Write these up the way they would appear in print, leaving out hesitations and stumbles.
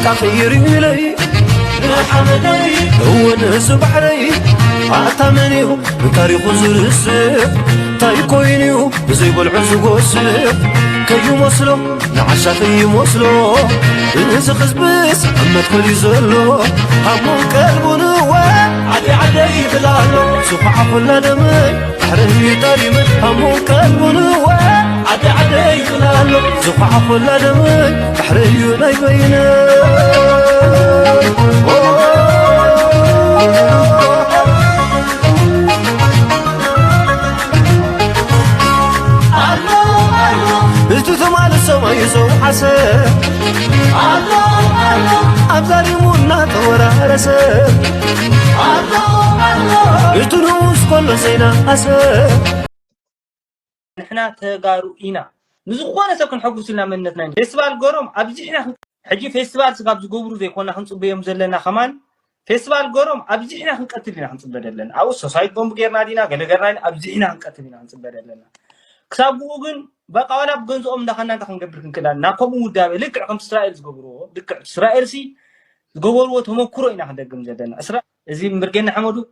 بقى خيري لي حمدي هو ناس بحري عتمنيو بتاريخ زرسف تايكوينيو زي بالعزق وسف كيو مسلو نعشا في مسلو إنس خزبس أما تقول يزلو همو قلبو نوا عدي عدي بلالو سبع كل دمي بحري طريمة همو قلبو نوا عدي عدي بلالو سبع كل دمي بحري لا يبينه ما يسوع حسن الله الله أبزاري منا تورا رسم الله الله يتنوس كل سينا حسن نحنا تجارو إنا نزخونا سكن حقوق سلنا من الاثنين فيستيفال قرم أبزي إحنا حجي فيستيفال سقاب زقبرو زي كنا خنص بيوم زلنا كمان فيستيفال قرم أبزي إحنا خنقتلنا خنص بدلنا أو سوسايت بوم بغيرنا دينا غيرنا أبزي إحنا خنقتلنا خنص بدلنا كسابوغن بقى ولا بجنزهم دخلنا تخنقبركن كده ناقم ودابي لك رقم إسرائيل زقبرو لك إسرائيل سي زقبرو هم كروينا هذا جم جدنا إسرائيل زي مرجعنا حمدو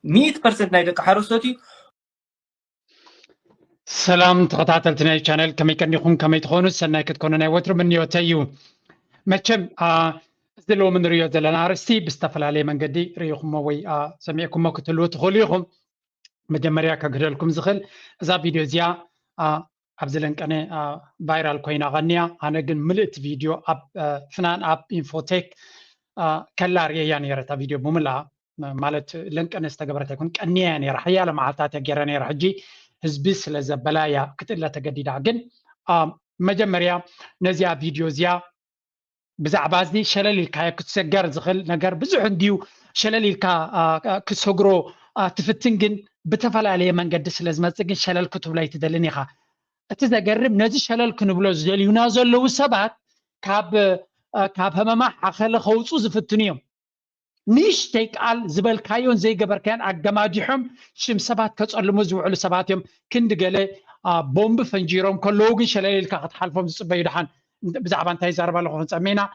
100% نايدك حرستي سلام تقطعتلتنا الشانل كما كان يكون كما تكونوا سنة كتكونوا ناوتر من يوتيو ماتشم زلوا من ريو زلنا عرستي بستفل عليه من قدي ريوخم وي سميعكم ما كتلو تخوليهم مجمريا كغدلكم زخل ذا فيديو زيا أبزلنك أنا فايرال كوينا غنيا أنا جن ملت فيديو أب فنان أب إنفوتيك كلار يعني رتا فيديو مملا مالت لينك أنا استقبرت يكون كأني يعني رح يالا مع تاتي جيراني رح جي هزبس لزبلايا كتلا تجديد عجن مجمريا نزيا فيديو زيا بزعبازني شلل الكا كتسجر زخل نجار بزح عنديو شلل الكا كسهجرو تفتنجن بتفعل عليه من قدس لازم تسجن شلل كتب لا يتدلني خا أتذكرب نزي شلل كنبلو زل ينازل له سبعة كاب همما حخل خوصو زفتنيهم نيش تيك على زبل كايون زي قبر كان عجماديهم شم سبعة كتصل مزوع على سبعتهم كند قال بومب فنجيرهم كلوجي شلل الكا حلفهم صبيدحان بزعبان تاي زرب له خنص امينا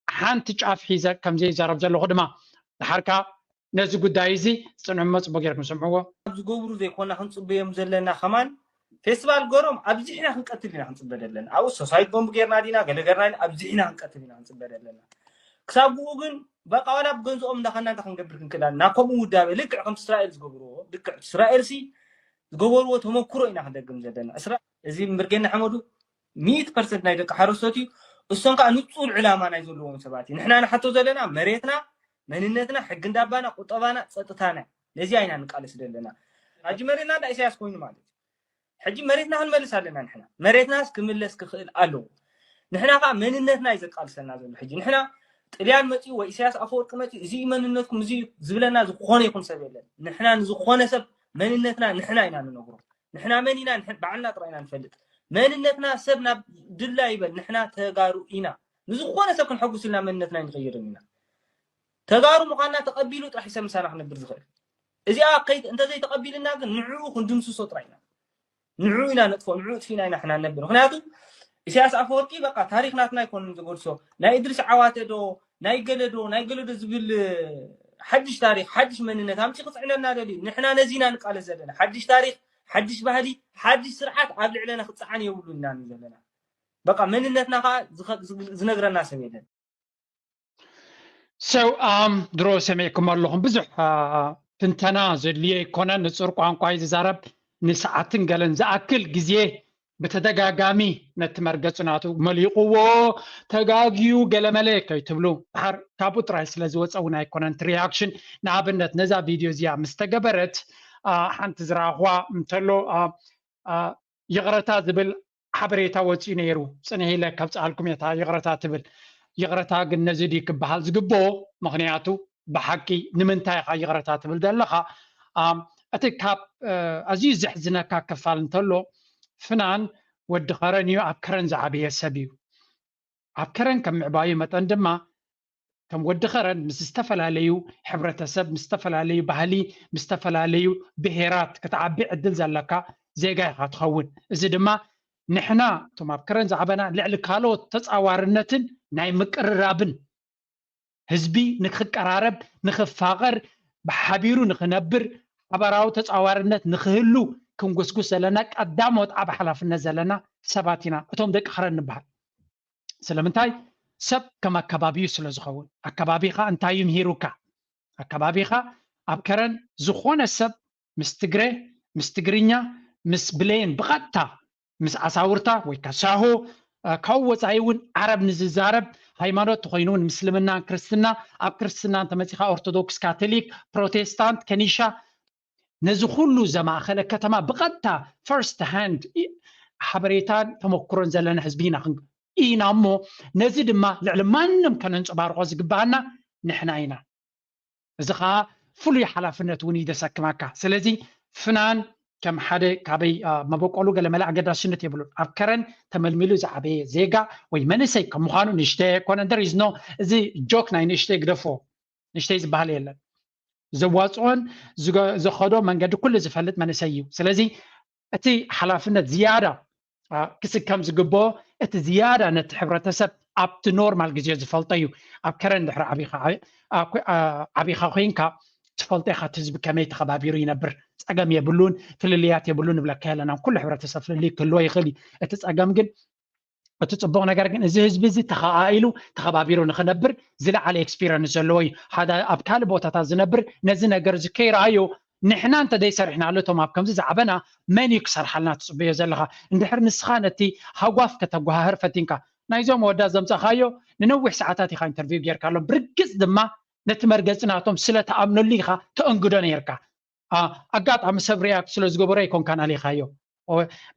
حان تجاف حيزه كم زي زرب زلو خدمه الحركه نزي قدايزي صنع مص بغيركم سمعوا زغبرو زي كنا خنص بيوم زلنا كمان فيستيفال قرم أبزي إحنا خنقتلنا خنص بدلنا أو سوسايت بوم بغيرنا دينا غيرنا أبزي إحنا خنقتلنا خنص بدلنا كسابوغن بقى ولا بجنزهم دخلنا تخنقبركن كده ناقم ودابي لك رقم إسرائيل زغبرو لك إسرائيل سي زغبرو هم كروينا هذا جم جدنا إسرائيل زي مرجعنا حمدو 100% نايدك حرستي السنك نطول علامة نايزولهم سباتي نحنا نحطو زلنا مريتنا مننتنا حق دابانا قطبانا سطتانا لزي عينا نقالس دلنا حجي مرينا دا إساس كوين مالك حجي مريتنا هنملس علينا نحنا مريتنا كملس كخيل ألو نحنا قا مننتنا إذا قالسنا زول حجي نحنا طليان متي وإساس أفورق متي زي مننتكم زي زبلنا زخونه يكون سبيلنا نحنا نزخونه سب مننتنا نحنا إنا ننغرو نحنا منينا نحن بعنا طرينا نفلت مننتنا سبنا دلا يبل نحنا تجارو إنا نزخونه سب كن حقو سلنا مننتنا نغيرنا تجارو مقالنا تقبلوا راح يسمى سامح نبر زغير إذا قيد أنت زي تقبلنا نعو كندمسو صوت راينا نعو إنا نطفو نعو فينا إنا إحنا نبر خناتو إساس أفورقي بقى تاريخنا يكون نقول سو لا يدرس عواتدو لا يقلدو زبل حدش تاريخ حدش مننا تامشي قصعنا نادلي نحنا نزينا نقال زلنا حدش تاريخ حدش بهدي حدش سرعات قبل علينا خصعان يقولوا لنا نزلنا بقى مننتنا زنقرنا سميدن درو سمعكم اللهم بزح تنتنا زليه كنا نصر قانقاي زرب نساعتن قالن زاكل غزيه بتدغاغامي نتمرغصناتو مليقو تغاغيو قلملك يتبلو بحر كابوت رايس لزوصونا يكونن رياكشن نابنت نزا فيديو زيا مستقبرت حنت زراخوا متلو يغرتا زبل حبريتا وصي نيرو صنهي لك كبصالكم يتا يغرتا تبل يغرتا ግን ነዚ ዲ ክበሃል ዝግቦ ምክንያቱ ብሓቂ ንምንታይ ኻ ይغረታ ትብል ዘለኻ እቲ ካብ ኣዝዩ ዝሕዝነካ ክፋል እንተሎ ፍናን ወዲ ኸረን እዩ ኣብ ከረን ዝዓበየ ሰብ እዩ ኣብ ከረን ከም ምዕባዩ መጠን ድማ ከም ወዲ ኸረን ምስ ዝተፈላለዩ ሕብረተሰብ ምስ ዝተፈላለዩ ባህሊ ምስ ዝተፈላለዩ ብሄራት ክትዓቢ ዕድል ዘለካ ዜጋ ኢኻ ትኸውን እዚ ድማ ንሕና እቶም ኣብ ከረን ዝዓበና ልዕሊ ካልኦት ተፃዋርነትን ናይ ምቅርራብን ህዝቢ ንክቀራረብ ንክፋቀር ብሓቢሩ ንክነብር ሓበራዊ ተፃዋርነት ንክህሉ ክንጉስጉስ ዘለና ቀዳሞት ኣብ ሓላፍነት ዘለና ሰባት ኢና እቶም ደቂ ክረን ንበሃል ስለምንታይ ሰብ ከም ኣከባቢኡ ስለ ዝኸውን ኣከባቢኻ እንታይ ይምሂሩካ ኣከባቢኻ ኣብ ከረን ዝኾነ ሰብ ምስ ትግረ ምስ ትግርኛ ምስ ብሌን ብቐጥታ ምስ ኣሳውርታ ወይ ከሳሆ ካብ ወፃኢ እውን ዓረብ ንዝዛረብ ሃይማኖት ኮይኑን ምስልምና ክርስትና ኣብ ክርስትና ተመፂኻ ኦርቶዶክስ ካቶሊክ ፕሮቴስታንት ከኒሻ ነዚ ኩሉ ዘማእኸለ ከተማ ብቐጥታ ፈርስት ሃንድ ሓበሬታን ተመክሮን ዘለና ህዝቢ ኢና እሞ ነዚ ድማ ልዕሊ ማንም ከነንፀባርቆ ዝግባአና ንሕና ኢና እዚ ከዓ ፍሉይ ሓላፍነት እውን ይደሰክመካ ስለዚ ፍናን ከም ሓደ ካበይ መበቆሉ ገለ መላ ኣገዳስነት የብሉን ኣብ ከረን ተመልሚሉ ዝዓበየ ዜጋ ወይ መንእሰይ ከም ምዃኑ ንእሽተይ ኮነ ደሪዝኖ እዚ ጆክ ናይ ንእሽተይ ግደፎ ንእሽተይ ዝበሃል የለን ዘዋፅኦን ዝኸዶ መንገዲ ኩሉ ዝፈልጥ መንእሰይ እዩ ስለዚ እቲ ሓላፍነት ዝያዳ ክስከም ዝግብኦ እቲ ዝያዳ ነቲ ሕብረተሰብ ኣብቲ ኖርማል ግዜ ዝፈልጦ እዩ ኣብ ከረን ድሕሪ ዓቢኻ ኮይንካ ትፈልጦ ኢኻ እቲ ህዝቢ ከመይ ተኸባቢሩ ይነብር ፀገም የብሉን ፍልልያት የብሉን ንብለካ ኣለና ኩሉ ሕብረተሰብ ፍልልይ ክህልዎ ይኽእል እዩ እቲ ፀገም ግን እቲ ፅቡቅ ነገር ግን እዚ ህዝቢ እዚ ተኸኣኢሉ ተኸባቢሩ ንክነብር ዝለዓለ ኤክስፒሪየንስ ዘለዎ እዩ ሓደ ኣብ ካልእ ቦታታት ዝነብር ነዚ ነገር እዚ ከይረኣዮ ንሕና እንተደይሰሪሕናሉ እቶም ኣብ ከምዚ ዝዓበና መን እዩ ክሰርሓልና ትፅበዮ ዘለካ እንድሕር ንስኻ ነቲ ሃጓፍ ከተጓሃር ፈቲንካ ናይዞም ወዳት ዘምፀኻዮ ንነዊሕ ሰዓታት ኢኻ ኢንተርቪው ጌርካሎም ብርግፅ ድማ ነቲ መርገፂ ናቶም ስለተኣምነሉ ኢኻ ተእንግዶ ነርካ ኣጋጣሚ ሰብ ሪያክት ስለ ዝገበሮ ኣይኮንካን ኣሊኻዮ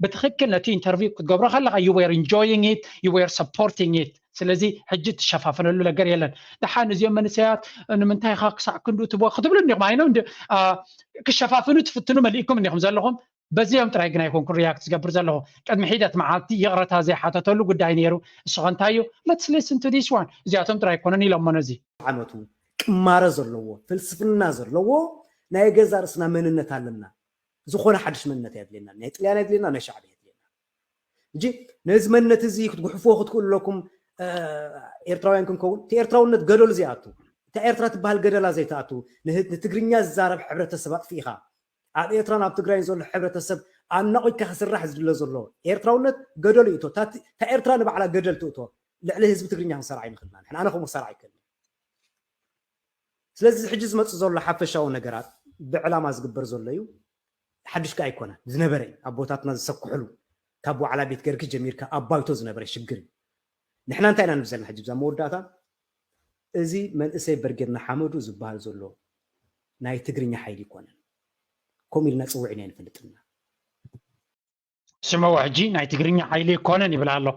بتخكل نتي انترفيو كتقبره خلق you were enjoying it you were supporting it ስለዚህ ሕጂ ትሸፋፈነሉ ነገር የለን ደሓን እዚኦም መንእሰያት ንምንታይ ኻ ክሳዕ ክንዱ ትቦ ክትብሉ እንዲኹም ኣይነው ክሸፋፍኑ ትፍትኑ መልኢኩም እንዲኹም ዘለኹም በዚኦም ጥራይ ግን ኣይኮንኩን ሪያክት ዝገብር ዘለኹ ቅድሚ ሒደት መዓልቲ ይቕረታ ዘይሓተተሉ ጉዳይ ነይሩ እሱ ኸ እዩ let's listen to this one እዚኣቶም ጥራይ ኮነን ኢሎሞ ነዚ ዓመቱ ቅማረ ዘለዎ ፍልስፍና ዘለዎ ናይ ገዛ ርስና መንነት ኣለና ዝኾነ ሓድሽ መንነት ያድለና ናይ ጥልያን ያድለና ናይ ሻዕቢ ያድለና እንጂ ነዚ መንነት እዚ ክትጉሕፎ ክትክእሉ ለኩም ኤርትራውያን ክንከውን እቲ ኤርትራውነት ገደሉ ዘይኣቱ እታ ኤርትራ ትበሃል ገደላ ዘይተኣቱ ንትግርኛ ዝዛረብ ሕብረተሰብ ኣጥፊኢኻ ኣብ ኤርትራን ኣብ ትግራይን ዘሎ ሕብረተሰብ ኣናቂካ ክስራሕ ዝድለ ዘሎ ኤርትራውነት ገደሉ እቶ እታ ኤርትራ ንባዕላ ገደል ትእቶ ልዕሊ ህዝቢ ትግርኛ ክንሰርዓ ይንኽእልና ንሕና ኣነ ከምኡ ክሰርዓ ይከኣል ስለዚ ሕጂ ዝመፅእ ዘሎ ሓፈሻዊ ነገራት ብዕላማ ዝግበር ዘሎ እዩ ሓድሽካ ኣይኮነ ዝነበረ ኣቦታትና ዝሰኩሕሉ ካብ ዋዕላ ቤት ገርኪ ጀሚርካ ኣባይቶ ዝነበረ ሽግር ንሕና እንታይ ኢና ንብል ዘለና ሕጂ ብዛ መወዳእታ እዚ መንእሰይ በርጌድና ሓመዱ ዝበሃል ዘሎ ናይ ትግርኛ ሓይሊ ይኮነን ከምኡ ኢልና ፅውዕ ኢና ይንፈልጥና ስምዖ ሕጂ ናይ ትግርኛ ሓይሊ ይኮነን ይብል ኣሎ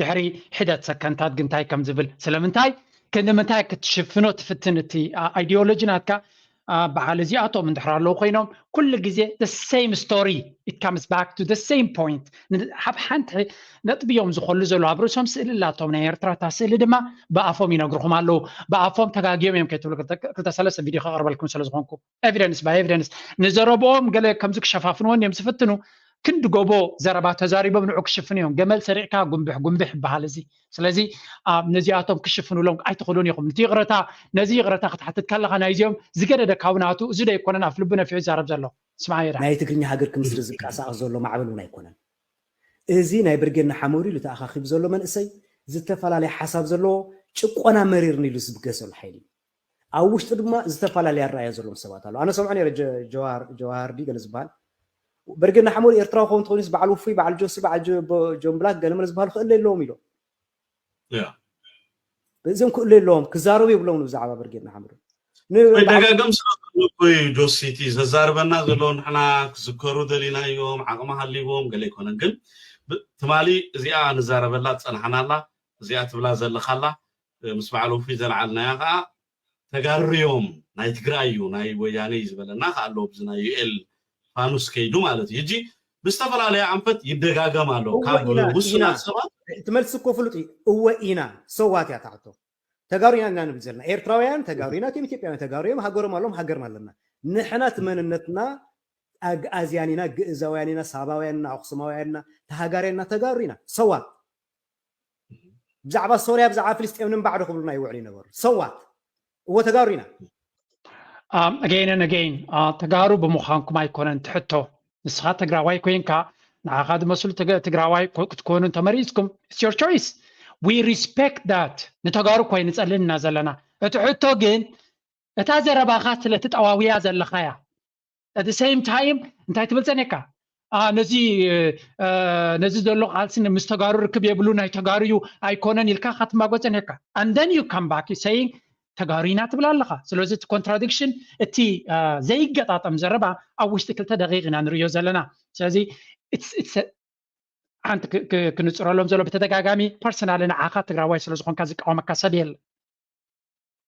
ድሕሪ ሕደት ሰከንታት ግን እንታይ ከም ዝብል ስለምንታይ ክንምንታይ ክትሽፍኖ ትፍትን እቲ ኣይዲዮሎጂ ናትካ በዓል እዚኣቶም እንድሕር ኣለዉ ኮይኖም ኩሉ ግዜ the same story it comes back to the same point ሓብ ሓንቲ ነጥብዮም ዝኸሉ ዘሎ ኣብ ርእሶም ስእሊ ኣላቶም ናይ ኤርትራ እታ ስእሊ ድማ ብኣፎም ይነግርኹም ኣለዉ ብኣፎም ተጋጊዮም እዮም ከይትብሉ ክልተ ሰለስተ ቪድዮ ከቕርበልኩም ስለ ዝኾንኩ ኤቪደንስ ባይ ኤቪደንስ ንዘረብኦም ገለ ከምዚ ክሸፋፍንዎን እዮም ዝፍትኑ ክንዲ ጎቦ ዘረባ ተዛሪቦም ንዑ ክሽፍኑ እዮም ገመል ሰሪዕካ ጉንብሕ ጉንብሕ ይበሃል እዚ ስለዚ ነዚኣቶም ክሽፍኑሎም ኣይትኽእሉን ኢኹም ነቲ ይቕረታ ነዚ ይቕረታ ክትሓትት ከለኻ ናይዚኦም ዝገደደ ካብናቱ እዚ ዶ ኣይኮነን ኣፍ ልቡ ነፊዑ ይዛረብ ዘሎ ስምዓ የዳ ናይ ትግርኛ ሃገር ክምስሪ ዝንቀሳቐስ ዘሎ ማዕበል እውን ኣይኮነን እዚ ናይ ብርጌድና ሓመዱ ኢሉ ተኣኻኺቡ ዘሎ መንእሰይ ዝተፈላለየ ሓሳብ ዘለዎ ጭቆና መሪርኒ ኢሉ ዝብገሰሉ ሓይሊ ኣብ ውሽጢ ድማ ዝተፈላለየ ኣረኣያ ዘለዎም ሰባት ኣለዉ ኣነ ሰምዖ ነይረ ጀዋሃር ዲ ገለ ዝበሃል برجنا حمول إيرترا خون تونس بعلو في بعل جوس بعل جون بلاك قال من زبال خلي لهم يلو بزين كل لهم كزارو يبلون وزعبا برجنا حمول دغاغم سوي جوسيتي زاربنا زلون حنا كذكروا دلينا يوم عقمها الليهم قال يكون كن تمالي زيا نزاربلا صنحنا الله زيا تبلا زلخلا مسبعلو في زلعلنا يا تغاريوم ناي تግራዩ ناي وياني زبلنا خالو بزنا يل فانوس كيدو مالتي يجي بستفلالي عنفت يدغاغمالو كاب وسنات سبات تملسكو فلوطي هو اينا سوات يا تعتو تغارينا نبزلنا ايرتراويان تغارينا كيميتيبيان تغاريهم هاغور مالهم هاغر مالنا نحنا تمننتنا ازيانينا غزاويانينا ساباوياننا اقسماوياننا تهاغارينا تغارينا سوات بزعبا سوريا بزعبا فلسطين من بعد قبلنا يوعلي نبر سوات وتقارينا again and again تقارو بمخانكم أيكونن تحطه نسخة تقراواي كوينكا نعقد مسؤول تقراواي تكونوا تماريزكم it's your choice we respect that نتقارو كوين نسألنا زلنا تحطه جين تازر باخات لتتقواويا زلخايا at the same time انت تبلزنكا نزي دلو قالسن مستقارو ركب يبلو ناي تقاريو أيكونن يلكا خاتم باقوزنكا and then you come back saying تقارينا تبلالخا سلوزي contradiction اتي زي قطاطم زربا او وشتكلتا دقيقنا نريو زلنا سلازي it's انت كنصرو لهم زلو بتدقاقامي بيرسونالنا عاقا تقراواي سلوزخون كازي قومكا سبيل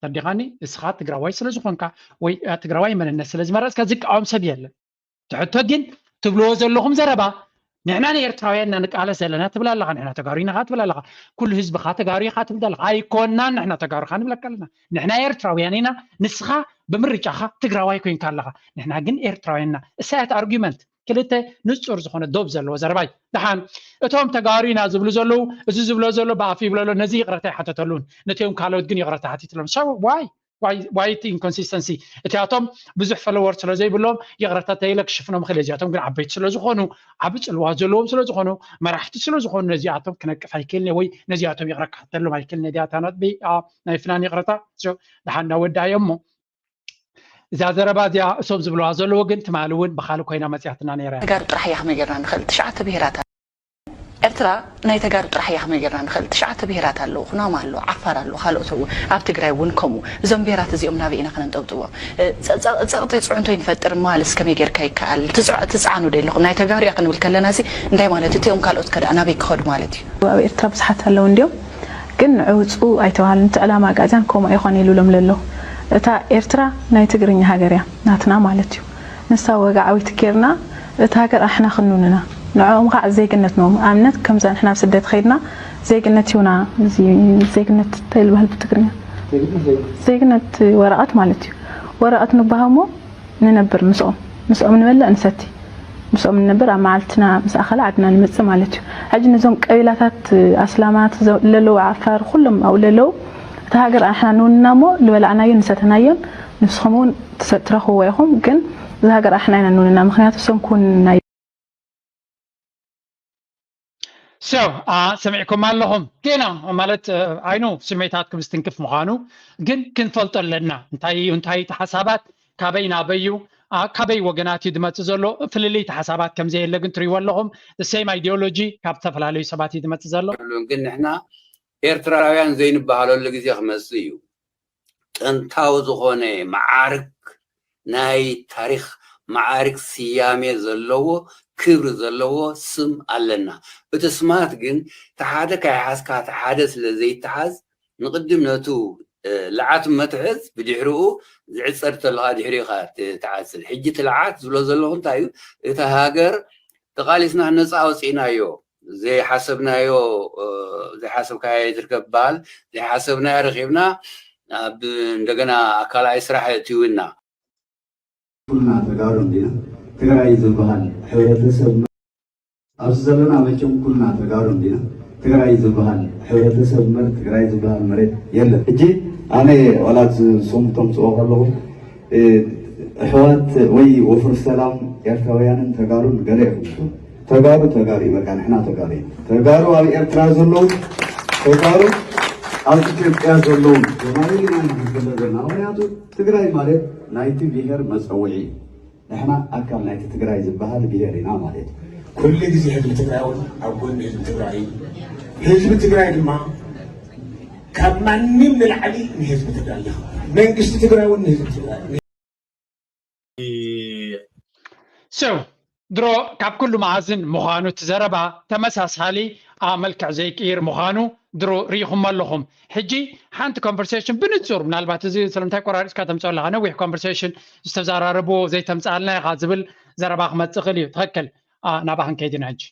تدقاني اسخا تقراواي سلوزخون كا وي تقراواي من الناس سلازي مرز كازي قوم سبيل تحطو جن تبلو زلوهم زربا نحنا إيرتراوينا نقال زلنا تبلالخا نحنا تقارينا خات بلالخا كل حزب خات تقاري خات بدلخا أيكوننا نحنا تقاري خان بلكلنا نحنا إيرتراويانينا نسخة بمرجعها تقراواي كوين كالخا نحنا جن إيرتراوينا ساعة argument كلته نصور زخونة دوب زلو زرباي دحان اتهم تقارينا زبلو زلو زبلو زلو بافي بلو نزي يقرأتي حتى تلون نتيهم كالوت جن يقرأتي حتى تلون so why inconsistency اتياتهم بزح فلورت سلو زي بلوم يقرأتي لك شفنا مخليجاتهم قن عبيت سلو زخونو عبيت الواجلوم سلو زخونو مرحت سلو زخونو نزياتهم كنك فايكلني وي نزياتهم يقرأ حتى لو مايكلني دياتانات بي نايفنان يقرأتا شو دحان نودا يمو إذا زربا ديا صوب زبلو عزلو وقن تمالون بخالو كوينا مسيحتنا نيران تقارو طرح يحمي جران نخل تشعة بهيرات إرترا ناي تقارو طرح يحمي جران نخل تشعة بهيرات هلو خنام هلو عفار هلو خالو تو عب تقراي ونكمو زم بهيرات زيوم نابينا خلنا نطبطبو تسقطي تصعونتين فتر مالس كم يجر كاي كال تسعانو دي لكم ناي تقارو يقنو الكلنا سي نداي مالتي تيوم كالوت كده أنا بيك خد مالتي إرترا بصحت هلو نديو كن عوضو أي توال انت علامة قاعدين كوما يخوني لولم للو تا إرترا ناي تقرين هاجريا ناتنا مالتيو نسوي قاعوي تكيرنا تهاجر إحنا خنوننا نعوم قاع زي قنت نوم آمنت كم زين إحنا بسدت خيرنا زي قنت يونا زي قنت تيل بهالبتقرين زي قنت ورقات مالتيو ورقات نبهمو ننبر مسؤوم نملا نستي مسؤوم ننبر معلتنا مسأخلا عدنا نمتص مالتيو هاجي نزوم قبيلات أسلامات للو عفار كلهم أو للو تهاجر إحنا نونامو لولا ينستناين نسخمون ترخوا وياهم كن تهاجر إحنا نوننا مخنيات سون كون سمعكم مالهم كنا مالت عينو سمعتاتكم استنكف مخانو كن فلط لنا انتهي تحسابات كابينا بيو كابي وجناتي دمت زلو فللي تحسابات كم زي اللي قلت ريولهم the same ideology كابتا فلالي سباتي دمت زلو كن احنا إيرتراويان زين بحالو اللي جزي خمسيو انتاو زخوني معارك ناي تاريخ معارك سيامي زلوه كبر زلوه سم ألنا بتسمات جن تحادة كيحاز كاتحادث لزي تحاز نقدم نتو لعات متحز بدحرقو زعد صرت لها دحريقات تعاسل حجة العات زلوه تايو تهاجر تقاليسنا نصعو سينايو زي حسبنايو زي حسب كاي تركب بال زي حسبنا رغبنا عندنا أكل إسراح تيونا كلنا تجارب دينا تجاري زبال حوالي تسب أرسلنا بيشوف كلنا تجارب دينا تجاري زبال حوالي تسب مر تجاري زبال مريض يلا إجي أنا ولاد صمتم سوق الله حوالت وي وفر السلام يرتويان تجارب قريب تجاري مكان إحنا تجارو على إرتراز اللون تجارو على إرتراز اللون جمالي ما نقدر وياتو تجاري مالك نايتي بيهر مسوي إحنا أكل نايتي تجاري زبها بيهرنا مالك كل جزء حق تجاري أقول تجاري حزب تجاري ما كمان من العلي من حزب تجاري من قصة تجاري والنهزب تجاري درو كاب كل معازن مخانو تزربا تمساس حالي ملكع زي كير مخانو درو ريخم مالهم حجي حانت كونفرسيشن بنتصور من البات زي سلمتاي قرارس كاتمصول لغنا ويح كونفرسيشن استزاراربو زي تمصالنا غازبل زربا خمت تخلي تخكل ناباهن كيدنا حج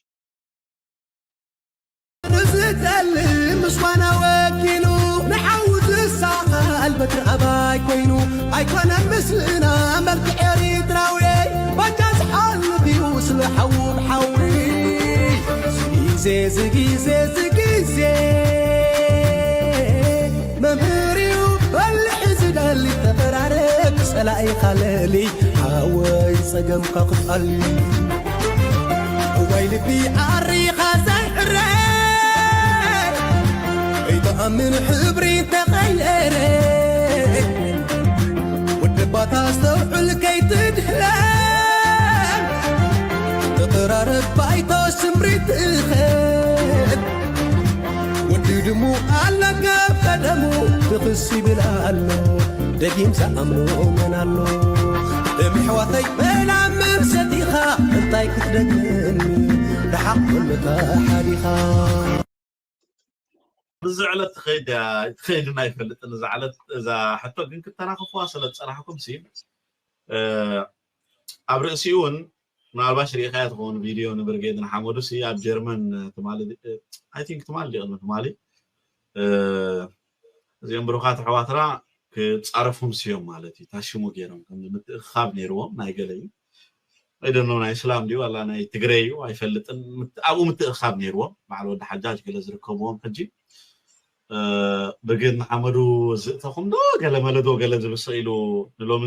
نزتل مسوانا وكيلو نحوز الساقه البكر اباي كوينو ايكون مثلنا ملك اريتراوي بجاز حال بيوصل حوب حوي زي ممريو بالحزن سلائي خلالي حاوي سقم كقطالي ويلي بي عريقة زهرين يتأمن حبري تغيرين والدبات استوحل كي تدهلان تقرارب بايتو سمري تخيل ودي دمو على قاب قدمو تخسي بالالو دقيم سأمنو من اللو بمحوثي بلا مرسديخا انتاي كتدقني لحق لك حديخا بزعلت تخيل ما يفلت زعلت اذا حتى كنت تناخف واصلت صراحكم سيب ابرسيون ምናልባሽ ሪኻ ትኾን ቪድዮ ንብርጌድን ሓመዱ ሲ ኣብ ጀርመን ትማሊ አይ ቲንክ ትማሊ ትማሊ እዚኦም ብሩኻት ኣሕዋትና ክፃረፉም ሲዮም ማለት እዩ ታሽሙ ገይሮም ከም ምትእኻብ ነይርዎም ናይ ገለዩ አይደኖ ናይ እስላም ዲዩ ዋላ ናይ ትግሬ እዩ ኣይፈልጥን ኣብኡ ምትእኻብ ነይርዎም በዓል ወዲ ሓጃጅ ገለ ዝርከብዎም ሕጂ ብርጌድን ሓመዱ ዝእተኹም ዶ ገለ መለዶ ገለ ዝብስቕ ኢሉ ንሎም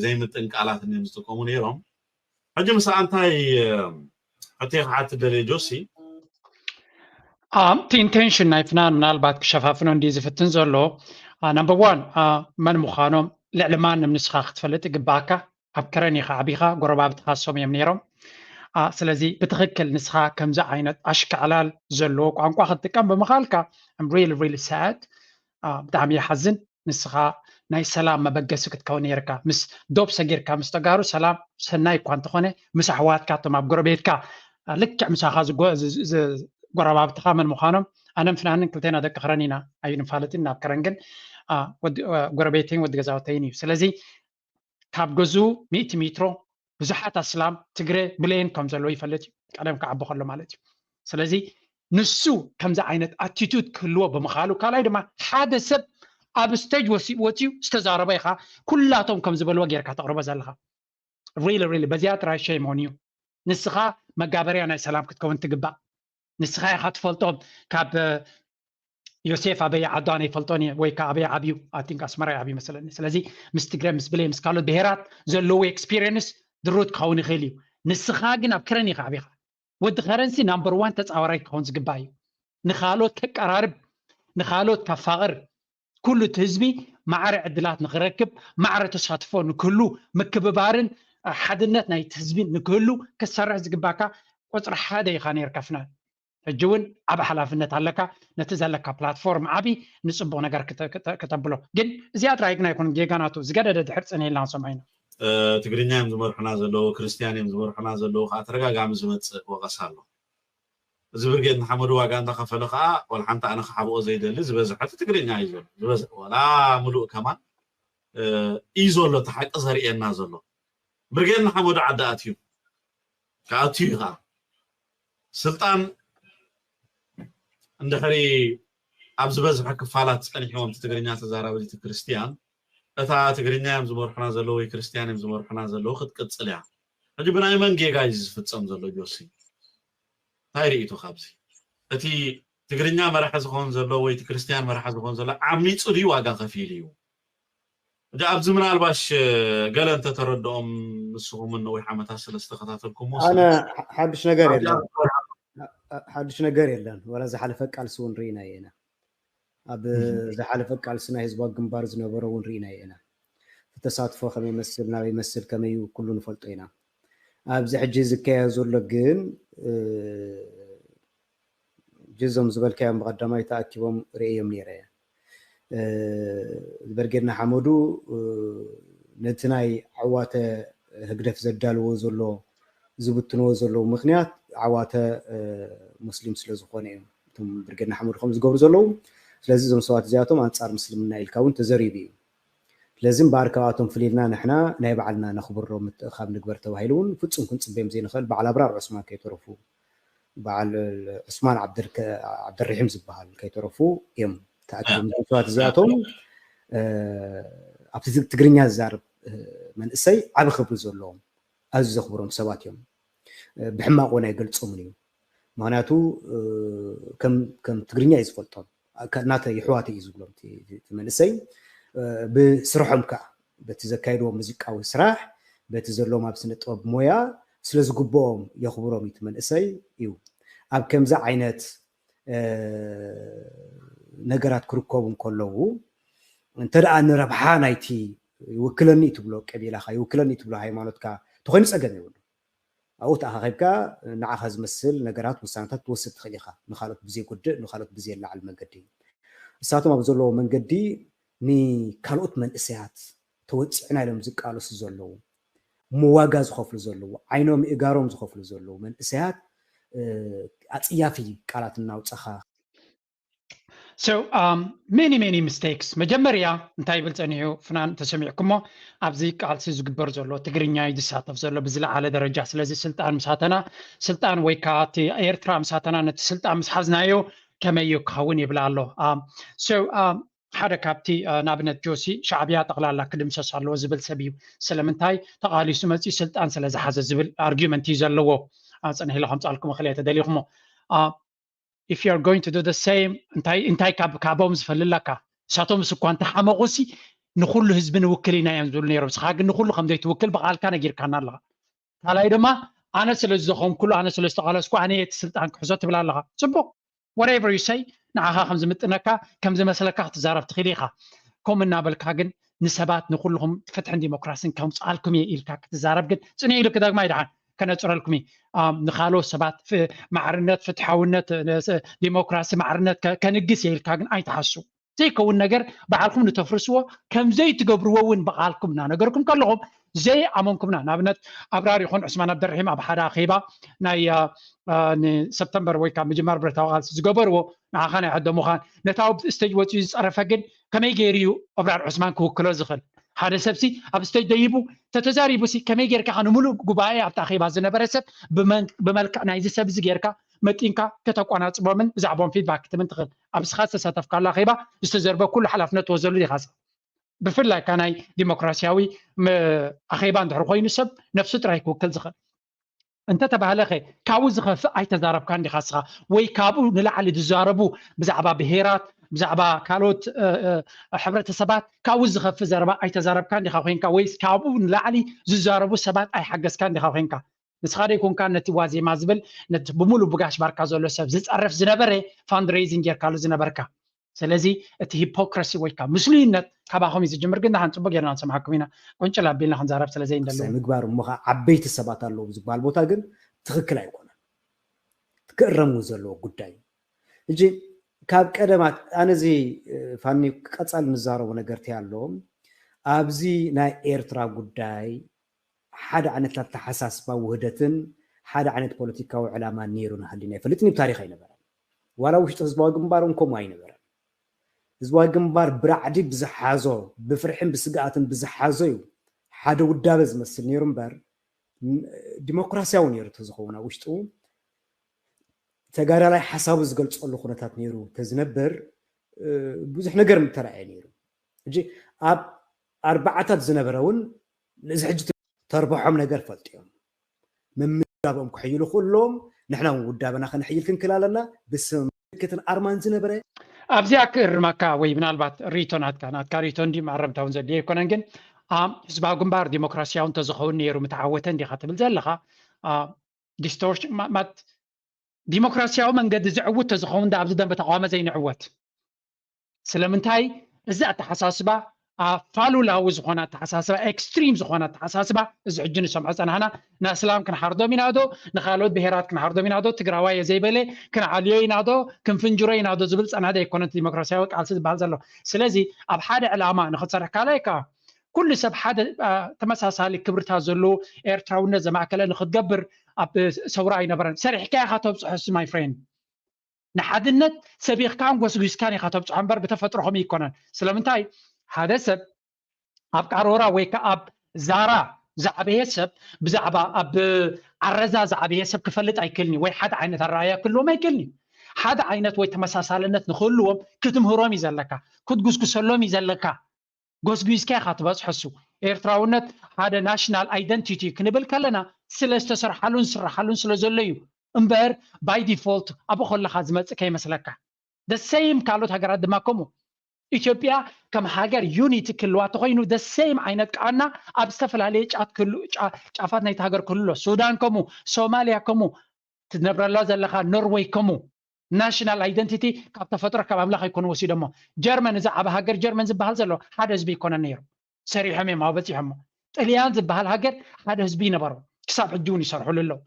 ዘይምጥን ቃላት እዮም ዝጥቀሙ ነይሮም حجم سأنتهي أتيخ حتى دلي جوسي تي intention نايفنان من البعض كشفافنون دي زفتن زلو نمبر 1 من مخانوم لعلمان من نسخة تفلت قباكا أبكرني خابيخا قرباب تخاصهم يمنيرهم سلازي بتخكل نسخة كمزة عينت أشكالال زلوك وعنكو أخذت كم بمخالكا I'm really sad بدعم يحزن نسخة ناي سلام ما بقسك تكوني يركا مس دوب سجير كا مستقارو سلام سناي كوانت خونه مس حوات كاتو ما بقربيت كا لك مس خاز قرباب تخامن مخانم انا فنان كلتين دك خرانينا اين فالتنا كرنجن قربيتين ود غزاوتيني سلازي كاب غزو 100 مترو بزحات اسلام تجري بلين كم زلو يفلت قدم كعب خلو مالتي سلازي نسو كمزا عينت اتيتود كلو بمخالو كالاي دما حدا سب اب ستيج وتيو استزاربا يخا كلاتهم كم زبل وغيركا تقرب زلها ريلي بزيات راي شيء مونيو نسخه مغابريا ناي سلام كتكون تقبا نسخه خات فلطوم كاب يوسف ابي عداني فلطوني وي كابي ابيو اي ثينك اسمر ابي مثلا سلازي مستغرام مسبلي مسكالو بهرات زلو اكسبيرينس دروت كوني خيليو نسخه جن ابكرني خابيخا ود خرنسي نمبر 1 تصاوراي كون زغباي نخالوت تقرارب نخالوت كفاقر كل تهزمي معر عدلات نخركب معر تشاتفون كله مكببارن حدنت ناي تهزمين نكلو كسرع زغباكا قصر حدا يخاني يركفنا الجون ابا حلافنت عليك نتزلك بلاتفورم عبي نصبو نغير كتبلو جن زياد رايكنا يكون جيغاناتو زغدد دحرصني لا سمعينا تግርኛም ዝመርሑና ዘለው ክርስቲያንም ዝመርሑና ዘለው ካተረጋጋሚ ዝመጽ ወቀሳሎ زبرجين محمد واقع عند خفلقة ولا حتى أنا خحبو زيد اللي زبز حتى تقرين عايزون زبز ولا ملوء كمان إيزولو تحت أزهري النازلو برجين محمد عداتيو كاتيها سلطان عند خري أبز بز حك فالات أنا يوم تقرين عايز زهرة وجت كريستيان أتا تقرين عايز زمر حنا زلو كريستيان زمر حنا زلو خد كتسليع أجيبنا يمن جي عايز في تصمزلو جوسي هايريتو خابسي اتي تغرينيا مرحز خون زلو وي كريستيان مرحز خون زلو عمي صدي واغا خفيليو دا ابز من الباش قال انت تردهم نسهم انه وي حمتا سلستخاتلكم انا حدش نغير يلان ولا زحلفه قال سون رينا ينا اب زحلفه قال سنا حزب غنبار زنبرون رينا ينا تساتفو خمي يمثل كميو كله نفلطينا ابز حجي زكايا زولو ግን جزم زبل كان مقدمه تاكيبهم ريم نيره برجنا حمودو نتناي عواته هقدف زدالو زلو زبطنو زلو مخنيات عواته مسلم سلازخونه تم برجنا حمودو خمس قبر زلو ስለዚህ ዞም ሰዋት ዚያቶም አንጻር ምስልምና ኢልካውን ተዘሪብዩ لازم باركاتهم فليلنا نحنا ناي بعلنا نخبرو متخاب نقبر توهيلون فتصم كنت صبيم زين خل بعل ابرار عثمان كيترفو بعل عثمان عبد الرحيم زبال كيترفو يم تاكد من صوت زياتهم ابتي تغرينيا زارب من اسي عب خبر زلهم از زخبرهم سواتهم بحماقونا يقلصوم نيو معناتو كم تغرينيا يزفلطون كناته يحواتي يزغلهم من اسي بسرحهم كا በቲ ዘካይድዎ ሙዚቃዊ ስራሕ በቲ ዘለዎም ኣብ ስነ ጥበብ ሞያ ስለዝግብኦም የኽብሮም እቲ መንእሰይ እዩ ኣብ ከምዛ ዓይነት ነገራት ክርከቡ እንከለዉ እንተደኣ ንረብሓ ናይቲ ይውክለኒ ትብሎ ቀቢላኻ ይውክለኒ ትብሎ ሃይማኖትካ ተኾይኑ ፀገም ይብሉ ኣብኡ ተኣኻኺብካ ንዓኻ ዝመስል ነገራት ውሳነታት ትወስድ ትኽእል ኢኻ ንኻልኦት ብዘይጉድእ ንኻልኦት ብዘይላዓል መንገዲ ንሳቶም ኣብ ዘለዎ መንገዲ ንካልኦት መንእሰያት ተወፂዕና ኢሎም ዝቃለሱ ዘለዉ መዋጋ ዝኸፍሉ ዘለዉ ዓይኖም እጋሮም ዝኸፍሉ ዘለዉ መንእሰያት ኣፅያፊ ቃላት እናውፀኻ So many mistakes. መጀመርያ እንታይ ብል ፀኒሑ ፍናን ተሰሚዕኩሞ ኣብዚ ቃልሲ ዝግበር ዘሎ ትግርኛ ይዝሳተፍ ዘሎ ብዝለዓለ ደረጃ ስለዚ ስልጣን ምሳተና ስልጣን ወይ ከዓ እቲ ኤርትራ ምሳተና ነቲ ስልጣን ምስ ሓዝናዮ ከመይ ክኸውን ይብላ ኣሎ ሓደ ካብቲ ናብነት ጆሲ ሻዕብያ ጠቕላላ ክድምሰስ ኣለዎ ዝብል ሰብ እዩ ስለምንታይ ተቃሊሱ መፂ ስልጣን ስለ ዝሓዘ ዝብል ኣርጊመንት እዩ ዘለዎ ፀኒሕ ኢልኩም ፃልኩም ክልተ ተደሊኹሞ if you are going to do the same እንታይ ካብኦም ዝፈልለካ ሳቶም ስኳ እንተሓመቑሲ ንኩሉ ህዝቢ ንውክል ኢና እዮም ዝብሉ ነይሮም ስኻ ግን ንኩሉ ከምዘይ ትውክል በቃልካ ነጊርካና ኣለኻ ካልኣይ ድማ ኣነ ስለ ዝዘኸምኩሉ ኣነ ስለ ዝተቃለስኩ ኣነ የቲ ስልጣን ክሕዞ ትብል ኣለኻ ፅቡቅ whatever you say ንዓኻ ከም ዝምጥነካ ከም ዝመስለካ ክትዛረብ ትኽእል ኢኻ ከምኡ እናበልካ ግን ንሰባት ንኩልኩም ፍትሕን ዲሞክራሲን ከምፃልኩም እየ ኢልካ ክትዛረብ ግን ፅንዕ ኢሉ ክደግማ ይድሓን ከነፅረልኩም ንኻልኦት ሰባት ማዕርነት ፍትሓውነት ዲሞክራሲ ማዕርነት ከንግስ የኢልካ ግን ኣይተሓሱ ዘይከውን ነገር በዓልኩም ንተፍርስዎ ከምዘይ ትገብርዎ እውን በቃልኩም እናነገርኩም ከለኹም ዘይኣመንኩምና ንኣብነት ኣብራር ይኹን ዑስማን ኣብደርሒም ኣብ ሓደ ኣኼባ ናይ ንሰፕተምበር ወይ ከዓ ምጅማር ብረታዊ ቃልሲ ዝገበርዎ ንዓኻ ናይ ዓደሙኻን ነታ ኣብ ስቴጅ ወፂኡ ዝፀረፈ ግን ከመይ ገይሩ እዩ ኣብራር ዑስማን ክውክሎ ዝኽእል ሓደ ሰብሲ ኣብ ስቴጅ ደይቡ ተተዛሪቡሲ ከመይ ጌርካ ንሙሉእ ጉባኤ ኣብታ ኣኼባ ዝነበረ ሰብ ብመልክዕ ናይዚ ሰብ እዚ ጌርካ መጢንካ ከተቋናፅቦምን ብዛዕባኦም ፊድባክ ክትምን ትኽእል ኣብ ስኻ ዝተሳተፍካሉ ኣኼባ ዝተዘርበ ኩሉ ሓላፍነት ትወዘሉ ዲኻ ብፍላይካ ናይ ዲሞክራሲያዊ ኣኼባ እንድሕር ኮይኑ ሰብ ነፍሱ ጥራይ ክውክል ዝኽእል እንተተባህለ ኸ ካብኡ ዝኸፍእ ኣይተዛረብካ እንዲኻ ስኻ ወይ ካብኡ ንላዕሊ ዝዛረቡ ብዛዕባ ብሄራት ብዛዕባ ካልኦት ሕብረተሰባት ካብኡ ዝኸፍእ ዘረባ ኣይተዛረብካ እንዲኻ ኮንካ ወይ ካብኡ ንላዕሊ ዝዛረቡ ሰባት ኣይሓገዝካ እንዲኻ ኮንካ ንስኻ ደይኮንካ ነቲ ዋዜማ ዝብል ነቲ ብሙሉእ ብጋሽ ባርካ ዘሎ ሰብ ዝፀርፍ ዝነበረ ፋንድሬይዚንግ ጌርካሉ ዝነበርካ ስለዚ እቲ ሂፖክራሲ ወይ ከዓ ምስሉይነት ካባኹም እዩ ዝጅምር ግን ንሓን ፅቡቅ ጌርና ንሰማዓኩም ኢና ቁንጭል ኣቢልና ክንዛረብ ስለዘይ እንደለዉ ምግባር እሞ ከዓ ዓበይቲ ሰባት ኣለዉ ዝበሃል ቦታ ግን ትክክል ኣይኮነን ክእረሙ ዘለዎ ጉዳይ እጂ ካብ ቀደማት ኣነዚ ፋኒ ቀፃል ንዛረቡ ነገርቲ ኣለዎም ኣብዚ ናይ ኤርትራ ጉዳይ ሓደ ዓይነት ኣተሓሳስባ ውህደትን ሓደ ዓይነት ፖለቲካዊ ዕላማ ነይሩ ንሃሊና ይፈልጥኒ ብታሪክ ኣይነበረን ዋላ ውሽጢ ህዝባዊ ግንባር ከምኡ ኣይነበረን ህዝባዊ ግንባር ብራዕዲ ብዝሓዞ ብፍርሕን ብስግኣትን ብዝሓዞ እዩ ሓደ ውዳበ ዝመስል ነይሩ እምበር ዲሞክራሲያዊ ነይሩ ተዝኸውን ኣብ ውሽጡ ተጋዳላይ ሓሳቡ ዝገልፀሉ ኩነታት ነይሩ ተዝነብር ብዙሕ ነገር ምተረኣየ ነይሩ እጂ ኣብ ኣርባዓታት ዝነበረ እውን ንዚ ሕጂ ተርበሖም ነገር ፈልጥዮም መምዳቦም ክሕይሉ ኩሎም ንሕና እውን ውዳበና ከንሕይል ክንክል ኣለና ብስምልክትን ኣርማን ዝነበረ ኣብዚኣ ክእርመካ ወይ ምናልባት ሪቶ ናትካ ሪቶ እንዲ ማረምታውን ዘድልየ ኣይኮነን ግን ህዝባዊ ግንባር ዲሞክራሲያዊ እንተዝኸውን ነይሩ ምተዓወተ እንዲኻ ትብል ዘለኻ ዲስቶርሽን ዲሞክራሲያዊ መንገዲ ዝዕውት ተዝኸውን ኣብዚ ደንበ ተቃዋመ ዘይንዕወት ስለምንታይ እዚ ኣተሓሳስባ ፋሉላዊ ዝኾነ ኣተሓሳስባ ኤክስትሪም ዝኾነ ኣተሓሳስባ እዚ ሕጂ ንሰምዖ ፀናሕና ንእስላም ክንሓርዶም ኢና ዶ ንካልኦት ብሄራት ክንሓርዶም ኢና ዶ ትግራዋይ ዘይበለ ክንዓልዮ ኢና ዶ ክንፍንጅሮ ኢና ዶ ዝብል ፀናሕደ ኣይኮነን ዲሞክራሲያዊ ቃልሲ ዝበሃል ዘሎ ስለዚ ኣብ ሓደ ዕላማ ንክትሰርሕ ካልኣይ ከዓ ኩሉ ሰብ ሓደ ተመሳሳሊ ክብርታት ዘለዎ ኤርትራውነት ዘማእከለ ንክትገብር ኣብ ሰውራ ኣይነበረን ሰሪሕካ ኢኻ ተብፅሖ ማይ ፍሬንድ ንሓድነት ሰቢኽካን ጎስጒስካን ኢኻ ተብፅሖ እምበር ብተፈጥሮ ከምኡ ይኮነን ስለምንታይ ሓደ ሰብ ኣብ ቃሮራ ወይ ከዓ ኣብ ዛራ ዝዓበየ ሰብ ብዛዕባ ኣብ ዓረዛ ዝዓበየ ሰብ ክፈልጥ ኣይክእልኒ ወይ ሓደ ዓይነት ኣረኣያ ክህልዎም ኣይክእልኒ ሓደ ዓይነት ወይ ተመሳሳልነት ንክህልዎም ክትምህሮም እዩ ዘለካ ክትጉስጉሰሎም እዩ ዘለካ ጎስጉስካ ኢኻ ትበፅሖሱ ኤርትራውነት ሓደ ናሽናል ኣይደንቲቲ ክንብል ከለና ስለ ዝተሰርሓሉን ዝስራሓሉን ስለ ዘሎ እዩ እምበር ባይ ዲፎልት ኣብኡ ከለካ ዝመፅእ ከይመስለካ ደሰይም ካልኦት ሃገራት ድማ ከምኡ ኢትዮጵያ ከም ሃገር ዩኒቲ ክልዋ ተኮይኑ the same ዓይነት ቃና ኣብ ዝተፈላለዩ ጫፋት ናይቲ ሃገር ክልሎ ሱዳን ከምኡ ሶማልያ ከምኡ ትነብረላ ዘለካ ኖርዌይ ከምኡ ናሽናል አይደንቲቲ ካብ ተፈጥሮ ካብ ኣምላኽ ይኮኑ ወሲዶሞ ጀርመን እዛ ዓብ ሃገር ጀርመን ዝበሃል ዘሎ ሓደ ህዝቢ ይኮነ ነይሩ ሰሪሖም እዮም ኣበፂሖሞ ጣልያን ዝበሃል ሃገር ሓደ ህዝቢ ነበሩ ክሳብ ሕጂ እውን ይሰርሑሉ ኣለዉ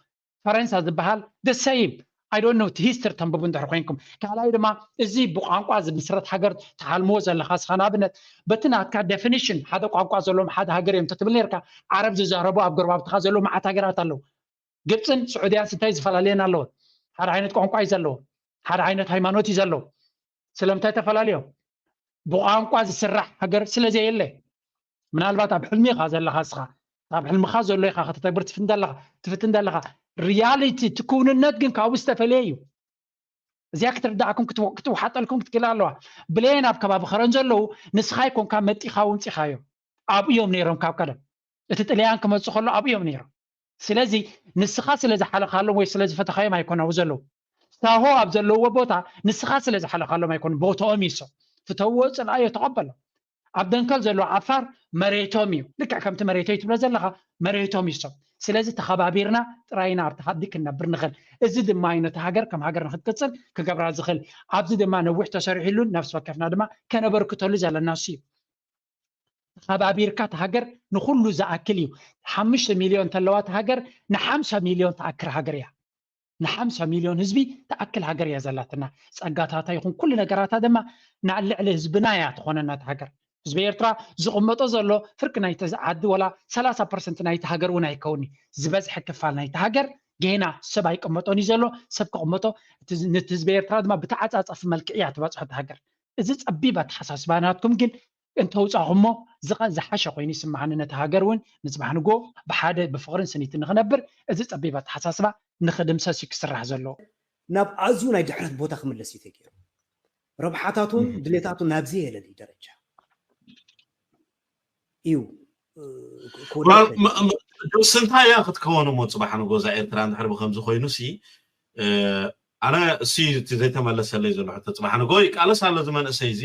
ፈረንሳ ዝበሃል the same I don't know history ተንብቡ እንድሕር ኮይንኩም ካልኣይ ድማ እዚ ብቋንቋ ዝምስረት ሃገር ተሓልምዎ ዘለካ ስኻ ንኣብነት በቲ ናትካ ዴፊኒሽን ሓደ ቋንቋ ዘለዎም ሓደ ሃገር እዮም ተትብል ነርካ ዓረብ ዝዛረቡ ኣብ ገርባብትካ ዘለዉ መዓት ሃገራት ኣለዉ ግብፅን ስዑድያን ስንታይ ዝፈላለየን ኣለዎ ሓደ ዓይነት ቋንቋ እዩ ዘለዎ ሓደ ዓይነት ሃይማኖት እዩ ዘለዎ ስለምንታይ ተፈላለዮም ብቋንቋ ዝስራሕ ሃገር ስለዘየለ ምናልባት ኣብ ሕልሚኻ ዘለካ ስኻ ኣብ ሕልምኻ ዘሎ ኢኻ ከተተግብር ትፍትን ዘለካ ሪያሊቲ ትኩንነት ግን ካብኡ ዝተፈለየ እዩ እዚኣ ክትርዳእኩም ክትውሓጠልኩም ክትክእል ኣለዋ ብሌን ኣብ ከባቢ ኸረን ዘለዉ ንስኻ ይኮንካ መጢኻ ውንፂኻዮ ኣብኡ ነይሮም ካብ ቀደም እቲ ጥልያን ክመፁ ከሎ ኣብኡ እዮም ነይሮም ስለዚ ንስኻ ስለ ዝሓለኻሎም ወይ ስለ ዝፈተኻዮም ኣይኮነው ዘለዉ ሳሆ ኣብ ዘለዎ ቦታ ንስኻ ስለ ዝሓለኻሎም ኣይኮኑ ቦትኦም ይሶ ፍተውዎ ፅንኣዮ ተቐበሎ ኣብ ደንከል ዘሎ ዓፋር መሬቶም እዩ ልክዕ ከምቲ መሬተይ ትብለ ዘለኻ መሬቶም ይሶም ስለዚ ተኸባቢርና ጥራይና ኣብቲ ሓዲ ክንነብር ንኽእል እዚ ድማ ዓይነት ሃገር ከም ሃገር ንክትቅፅል ክገብራ ዝኽእል ኣብዚ ድማ ነዊሕ ተሰሪሒሉን ነፍሲ ወከፍና ድማ ከነበርክተሉ ዘለና እሱ እዩ ተኸባቢርካ እቲ ሃገር ንኩሉ ዝኣክል እዩ 5 ሚልዮን ተለዋ እቲ ሃገር ን50 ሚልዮን ተኣክር ሃገር እያ ን50 ሚልዮን ህዝቢ ተኣክል ሃገር እያ ዘላትና ፀጋታታ ይኹን ኩሉ ነገራታ ድማ ናብ ልዕሊ ህዝብና እያ ትኾነና እቲ ሃገር ህዝቢ ኤርትራ ዝቕመጦ ዘሎ ፍርቂ ናይቲ ዓዲ ወላ 30% ናይቲ ሃገር እውን ኣይከውኒ ዝበዝሐ ክፋል ናይቲ ሃገር ጌና ሰብ ኣይቅመጦን እዩ ዘሎ ሰብ ክቕመጦ ነቲ ህዝቢ ኤርትራ ድማ ብተዓፃፀፊ መልክዕ እያ ትበፅሖ እቲ ሃገር እዚ ፀቢብ ኣተሓሳስባ ናትኩም ግን እንተውፃኹሞ ዝሓሸ ኮይኑ ይስማዓኒ ነቲ ሃገር እውን ንፅባሕ ንጎ ብሓደ ብፍቕርን ስኒት ንኽነብር እዚ ፀቢብ ኣተሓሳስባ ንኽድምሰስ እዩ ክስራሕ ዘለዎ ናብ ኣዝዩ ናይ ድሕረት ቦታ ክምለስ እዩ ተገይሩ ረብሓታቱን ድሌታቱን ናብዚ የለለ ደረጃ እዩ ስንታይ እያ ክትከውን እሞ ፅባሕ ንጎ እዛ ኤርትራ እንድሕር ብከምዚ ኮይኑ ሲ ኣነ እሲ እቲ ዘይተመለሰለይ ዘሎ ሕቶ ፅባሕ ንጎ ይቃለስ ኣሎ እዚ መንእሰይ እዚ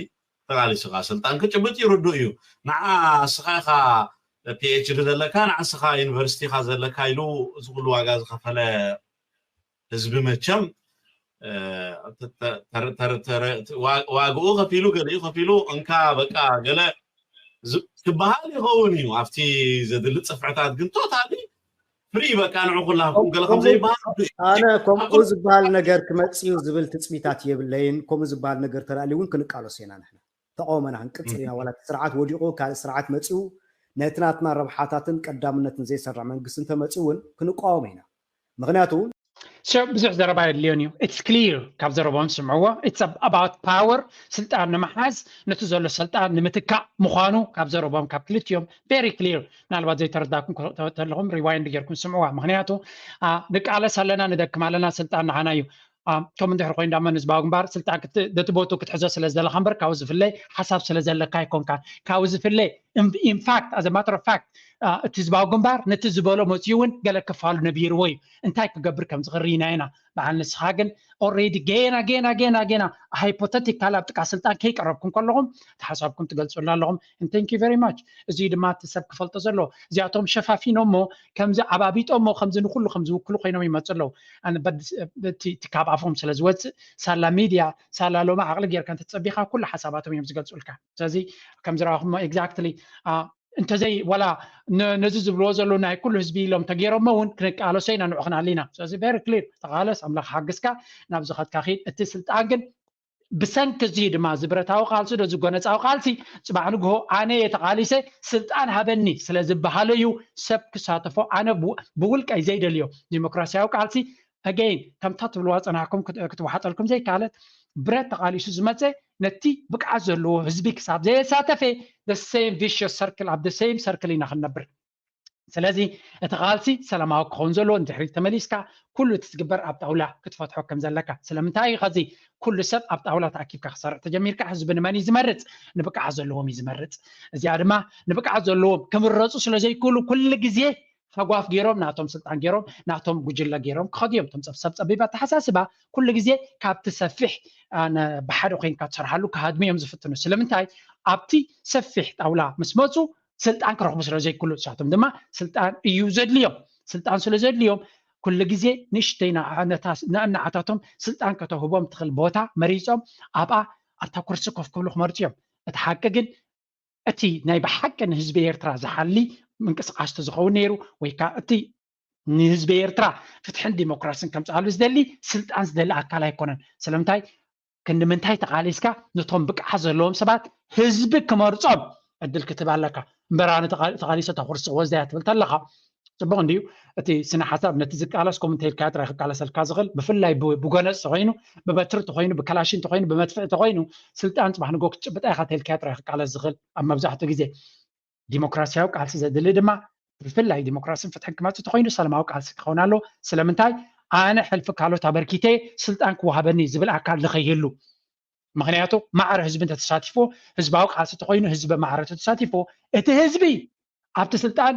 ተቃሊስኻ ስልጣን ክጭብጥ ይርዱ እዩ ንዓ እስኻ ኢኻ ፒኤችዲ ዘለካ ንዓስኻ ዩኒቨርሲቲኻ ዘለካ ኢሉ እዚ ኩሉ ዋጋ ዝኸፈለ ህዝቢ መቸም ዋግኡ ከፊሉ ገሊኡ ከፊሉ እንካ በቃ ገለ ክበሃል ይኸውን እዩ ኣብቲ ዘድሊ ፅፍዕታት ግን ቶታሊ ፍሪ በቃ ንዑ ኩላኩም ገለ ከምዘይበሃል ኣነ ከምኡ ዝበሃል ነገር ክመፅኡ ዝብል ትፅቢታት የብለይን ከምኡ ዝበሃል ነገር ተላልዩ እውን ክንቃለሶ ኢና ንሕና ተቃውመና ክንቅፅል ኢና ዋላ ስርዓት ወዲቑ ካልእ ስርዓት መፅኡ ነቲ ናትና ረብሓታትን ቀዳምነትን ዘይሰርዕ መንግስቲ እንተመፅኡ እውን ክንቃወም ኢና ምክንያቱ ብዙሕ ዘረባ የድልዮን እዩ ኢትስ ክሊር ካብ ዘረቦም ስምዕዎ ኢትስ ኣባውት ፓወር ስልጣን ንምሓዝ ነቲ ዘሎ ስልጣን ንምትካእ ምዃኑ ካብ ዘረቦም ካብ ክልቲኦም ቬሪ ክሊር ምናልባት ዘይተረዳእኩም ተለኹም ሪዋይንድ ጌርኩም ስምዕዋ ምክንያቱ ንቃለስ ኣለና ንደክም ኣለና ስልጣን ንሓና እዩ ከም እንድሕር ኮይኑ ዳማ ንህዝባዊ ግንባር ስልጣን ደትቦቱ ክትሕዞ ስለ ዘለካ እምበር ካብኡ ዝፍለይ ሓሳብ ስለ ዘለካ ኣይኮንካን ካብኡ ዝፍለይ ኢንፋክት ኣዘ ማተር ኦፍ ፋክት እቲ ህዝባዊ ግንባር ነቲ ዝበሎ መፅኡ እውን ገለ ክፋሉ ነቢርዎ እዩ እንታይ ክገብር ከም ዝኽሪ ኢና ኢና በዓል ንስኻ ግን ኦልሬዲ ጌና ሃይፖቴቲካል ኣብ ጥቃ ስልጣን ከይቀረብኩም ከለኹም ተሓሳብኩም ትገልፁላ ኣለኹም ንቴንክ ዩ ቨሪ ማች እዚ ድማ እቲ ሰብ ክፈልጦ ዘለዎ እዚኣቶም ሸፋፊኖሞ ከምዚ ዓባቢጦሞ ከምዚ ንኩሉ ከም ዝውክሉ ኮይኖም ይመፁ ኣለዉ እቲ ካብ ኣፎም ስለ ዝወፅእ ሳላ ሚድያ ሳላ ሎማ ዓቕሊ ጌርካ እንተፀቢኻ ኩሉ ሓሳባቶም እዮም ዝገልፁልካ ስለዚ ከም ዝረኣኹሞ ኤግዛክትሊ እንተዘይ ወላ ነዚ ዝብልዎ ዘሎ ናይ ኩሉ ህዝቢ ኢሎም ተገይሮሞ እውን ክንቃለሶ ኢና ንዑ ክናሊና ስለዚ ቨሪ ክሊር ተቃለስ ኣምላኽ ሓግዝካ ናብዚ ኸድካ ኺድ እቲ ስልጣን ግን ብሰንኪ እዚ ድማ ዝብረታዊ ቃልሲ ዶ ዝጎነፃዊ ቃልሲ ፅባሕ ንግሆ ኣነ የተቃሊሰ ስልጣን ሃበኒ ስለ ዝበሃለ እዩ ሰብ ክሳተፎ ኣነ ብውልቀይ ዘይደልዮ ዲሞክራሲያዊ ቃልሲ ኣገይን ከምታ ትብልዋ ፀናሕኩም ክትወሓጠልኩም ዘይካለት ብረት ተቃሊሱ ዝመፀ ነቲ ብቅዓት ዘለዎ ህዝቢ ክሳብ ዘየሳተፈ the same vicious circle ኣብ the same circle ኢና ክንነብር ስለዚ እቲ ቃልሲ ሰላማዊ ክኸውን ዘለዎ እንድሕሪ ተመሊስካ ኩሉ እቲ ዝግበር ኣብ ጣውላ ክትፈትሖ ከም ዘለካ ስለምንታይ ከዚ ኩሉ ሰብ ኣብ ጣውላ ተኣኪብካ ክሰርሕ ተጀሚርካ ህዝቢ ንመን እዩ ዝመርፅ ንብቅዓት ዘለዎም እዩ ዝመርፅ እዚኣ ድማ ንብቅዓት ዘለዎም ክምረፁ ስለ ዘይክእሉ ኩሉ ግዜ ሓጓፍ ገይሮም ናቶም ስልጣን ገይሮም ናቶም ጉጅለ ገይሮም ክኸድዮም ቶም ፀብሰብ ፀቢባ ተሓሳስባ ኩሉ ግዜ ካብቲ ሰፊሕ ብሓደ ኮይንካ ትሰርሓሉ ካሃድሚዮም ዝፍትኑ ስለምንታይ ኣብቲ ሰፊሕ ጣውላ ምስ መፁ ስልጣን ክረኽቡ ስለ ዘይክሉ ንሳቶም ድማ ስልጣን እዩ ዘድልዮም ስልጣን ስለ ዘድልዮም ኩሉ ግዜ ንእሽተይ ንኣናዓታቶም ስልጣን ከተህቦም ትኽእል ቦታ መሪፆም ኣብኣ ኣብታ ኩርሲ ኮፍ ክብሉ ክመርፁ እዮም እቲ ሓቂ ግን እቲ ናይ ብሓቂ ንህዝቢ ኤርትራ ዝሓሊ ምንቅስቃስ ዝኸውን ነይሩ ወይ ከዓ እቲ ንህዝቢ ኤርትራ ፍትሕን ዲሞክራሲን ከምፅኣሉ ዝደሊ ስልጣን ዝደሊ ኣካል ኣይኮነን ስለምንታይ ክንምንታይ ተቃሊስካ ነቶም ብቅዓት ዘለዎም ሰባት ህዝቢ ክመርፆም ዕድል ክትብ ኣለካ እምበራነ ተቃሊሶ ተኩርሲ ወዝዳያ ትብል ተለካ ፅቡቅ እንድዩ እቲ ስነ ሓሳብ ነቲ ዝቃለስ ኮሚቴ ኢልካ ጥራይ ክቃለሰልካ ዝኽእል ብፍላይ ብጎነፅ ተኮይኑ ብበትሪ ተኮይኑ ብከላሽን ተኮይኑ ብመጥፍዕ ተኮይኑ ስልጣን ፅባሕ ንጎ ክትጭብጣ ኢካ ተልካ ጥራይ ክቃለስ ዝኽእል ኣብ መብዛሕትኡ ግዜ ዲሞክራሲያዊ ቃልሲ ዘድሊ ድማ ብፍላይ ዲሞክራሲን ፍትሕን ክመፅእ ተኮይኑ ሰላማዊ ቃልሲ ክኸውን ኣሎ ስለምንታይ ኣነ ሕልፊ ካልኦት ኣበርኪተ ስልጣን ክወሃበኒ ዝብል ኣካል ዝኸይህሉ ምክንያቱ ማዕረ ህዝቢ እንተተሳቲፎ ህዝባዊ ቃልሲ ተኮይኑ ህዝቢ ማዕረ ተሳቲፎ እቲ ህዝቢ ኣብቲ ስልጣን